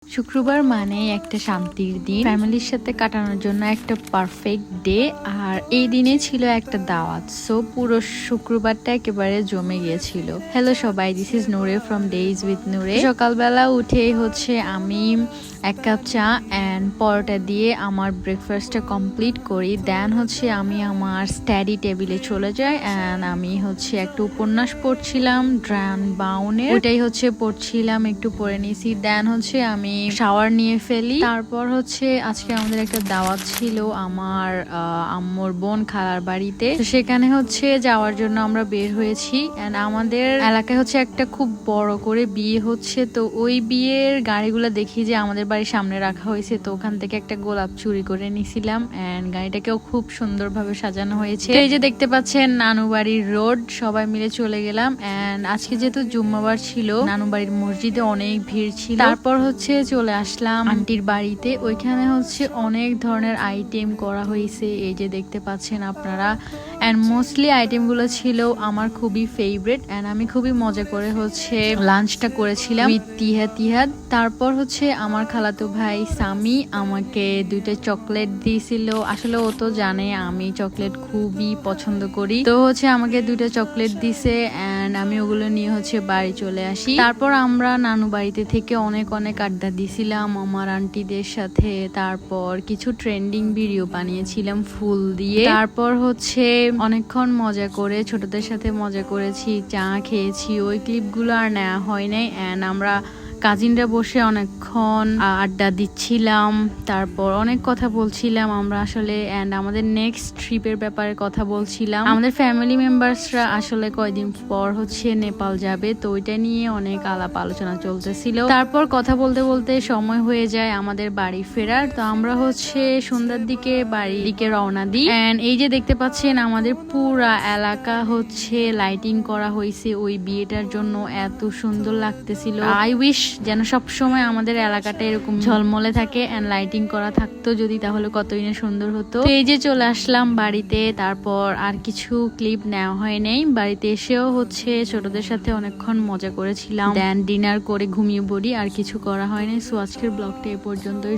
শুক্রবার মানে একটা শান্তির দিন, ফ্যামিলির সাথে কাটানোর জন্য একটা পারফেক্ট ডে। আর এই দিনে ছিল একটা দাওয়াত, সো পুরো শুক্রবারটা একেবারে জমে গিয়েছিল। হ্যালো সবাই, this is Nure from days with Nure. সকালবেলা উঠে হচ্ছে আমি এক কাপ চা অ্যান্ড পরোটা দিয়ে আমার ব্রেকফাস্টটা কমপ্লিট করি। দেন হচ্ছে আমি আমার স্টাডি টেবিলে চলে যাই অ্যান্ড আমি হচ্ছে একটা উপন্যাস পড়ছিলাম ড্রান বাউনের, ওটাই হচ্ছে পড়ছিলাম, একটু পড়ে নিয়েছি। দেন হচ্ছে আমি শাওয়ার নিয়ে ফেলি। তারপর হচ্ছে আজকে আমাদের একটা দাওয়াত ছিল আমার আম্মুর বোন খালার বাড়িতে, তো সেখানে হচ্ছে যাওয়ার জন্য আমরা বের হয়েছি। এন্ড আমাদের এলাকায় হচ্ছে একটা খুব বড় করে বিয়ে হচ্ছে, তো ওই বিয়ের গাড়িগুলো দেখি যে আমাদের বাড়ির সামনে রাখা হয়েছে, তো ওখান থেকে একটা গোলাপ চুরি করে নিয়েছিলাম এন্ড গাড়িটাকেও খুব সুন্দরভাবে সাজানো হয়েছে। এই যে দেখতে পাচ্ছেন নানু বাড়ির রোড, সবাই মিলে চলে গেলাম। এন্ড আজকে যেহেতু জুম্মাবার ছিল, নানু বাড়ির মসজিদে অনেক ভিড় ছিল। তারপর হচ্ছে চলে আসলাম আন্টির বাড়িতে, ওইখানে হচ্ছে অনেক ধরনের আইটেম করা হয়েছে, এই যে দেখতে পাচ্ছেন আপনারা। এন্ড মোস্টলি আইটেম গুলো ছিল আমার খুবই ফেভারিট এন্ড আমি খুবই মজা করে হচ্ছে লাঞ্চটা করেছিলাম উইথ তিহাদ। তারপর হচ্ছে আমার খালাতো ভাই সামি আমাকে 2টা চকলেট দিয়েছিল। আসলে ও তো জানে আমি চকলেট খুবই পছন্দ করি, তো হচ্ছে আমাকে 2টা চকলেট দিছে এন্ড আমি ওগুলো নিয়ে হচ্ছে বাড়ি চলে আসি। তারপর আমরা নানু বাড়িতে থেকে অনেক আড্ডা দিছিলাম আমার আন্টিদের সাথে। তারপর কিছু ট্রেন্ডিং ভিডিও বানিয়েছিলাম ফুল দিয়ে। তারপর হচ্ছে অনেকক্ষণ মজা করে ছোটদের সাথে মজা করেছি, চা খেয়েছি। ওই ক্লিপগুলো আর নেওয়া হয় নাই এন্ড আমরা কাজিনরা বসে অনেকক্ষণ আড্ডা দিচ্ছিলাম, তারপর অনেক কথা বলছিলাম আমরা আসলে। এন্ড আমাদের নেক্সট ট্রিপের ব্যাপারে কথা বলছিলাম। আমাদের ফ্যামিলি মেম্বার্সরা আসলে কয়দিন পর হচ্ছে নেপাল যাবে, তো ওইটা নিয়ে অনেক আলাপ আলোচনা চলতেছিল। তারপর কথা বলতে বলতে সময় হয়ে যায় আমাদের বাড়ি ফেরার, তো আমরা হচ্ছে সন্ধ্যার দিকে বাড়ির দিকে রওনা দিই। এন্ড এই যে দেখতে পাচ্ছেন আমাদের পুরা এলাকা হচ্ছে লাইটিং করা হয়েছে ওই বিয়েটার জন্য, এত সুন্দর লাগতেছিল। আই উইশ যেন সব সময় আমাদের এলাকাটা এরকম ঝলমলে থাকে এন্ড লাইটিং করা থাকতো যদি, তাহলে কতই না সুন্দর হতো। তো এই যে চলে আসলাম বাড়িতে, তারপর আর কিছু ক্লিপ নেওয়া হয় নাই। বাড়িতে এসেও হচ্ছে ছোটদের সাথে অনেকক্ষণ মজা করেছিলাম, দেন ডিনার করে ঘুমিয়ে পড়ি, আর কিছু করা হয়নি। সো আজকের ব্লগটা এ পর্যন্তই।